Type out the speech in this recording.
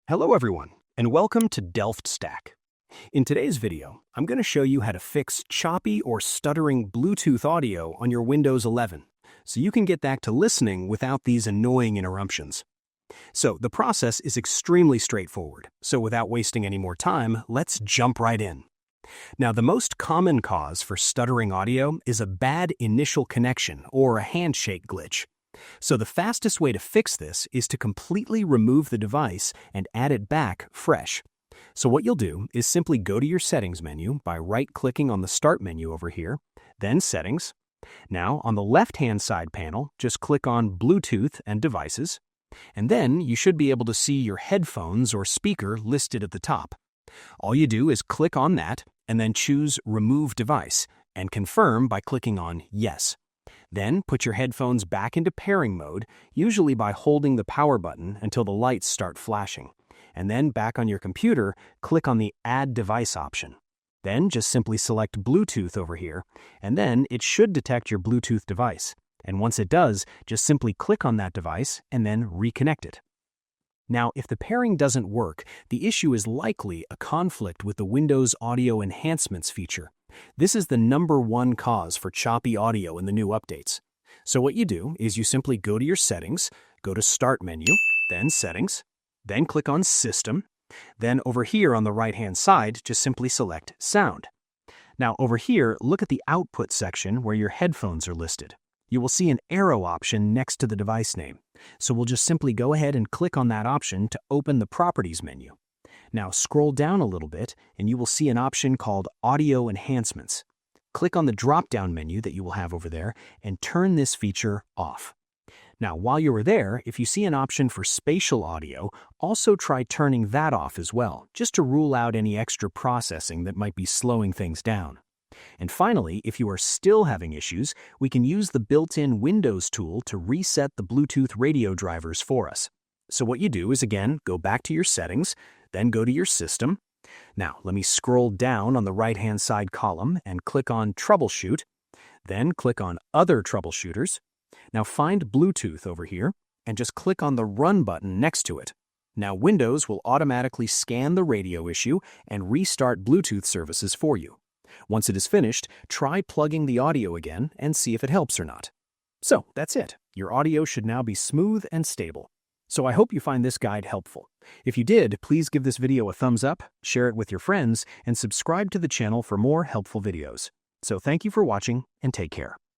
Hello everyone, and welcome to Delft Stack. In today's video, I'm going to show you how to fix choppy or stuttering Bluetooth audio on your Windows 11, so you can get back to listening without these annoying interruptions. So the process is extremely straightforward, so without wasting any more time, let's jump right in. Now, the most common cause for stuttering audio is a bad initial connection or a handshake glitch. So the fastest way to fix this is to completely remove the device and add it back fresh. So what you'll do is simply go to your Settings menu by right-clicking on the Start menu over here, then Settings. Now, on the left-hand side panel, just click on Bluetooth and Devices, and then you should be able to see your headphones or speaker listed at the top. All you do is click on that and then choose Remove Device and confirm by clicking on Yes. Then put your headphones back into pairing mode, usually by holding the power button until the lights start flashing. And then back on your computer, click on the Add Device option. Then just simply select Bluetooth over here, and then it should detect your Bluetooth device. And once it does, just simply click on that device and then reconnect it. Now, if the pairing doesn't work, the issue is likely a conflict with the Windows Audio Enhancements feature. This is the #1 cause for choppy audio in the new updates. So what you do is you simply go to your Settings, go to Start menu, then Settings, then click on System. Then over here on the right-hand side, just simply select Sound. Now over here, look at the Output section where your headphones are listed. You will see an arrow option next to the device name. So we'll just simply go ahead and click on that option to open the Properties menu. Now scroll down a little bit and you will see an option called Audio Enhancements. Click on the drop-down menu that you will have over there and turn this feature off. Now while you are there, if you see an option for Spatial audio, also try turning that off as well, just to rule out any extra processing that might be slowing things down. And finally, if you are still having issues, we can use the built-in Windows tool to reset the Bluetooth radio drivers for us. So what you do is, again, go back to your Settings, then go to your System. Now, let me scroll down on the right-hand side column and click on Troubleshoot, then click on Other Troubleshooters. Now find Bluetooth over here and just click on the Run button next to it. Now Windows will automatically scan the radio issue and restart Bluetooth services for you. Once it is finished, try plugging the audio again and see if it helps or not. So that's it. Your audio should now be smooth and stable. So I hope you find this guide helpful. If you did, please give this video a thumbs up, share it with your friends, and subscribe to the channel for more helpful videos. So thank you for watching and take care.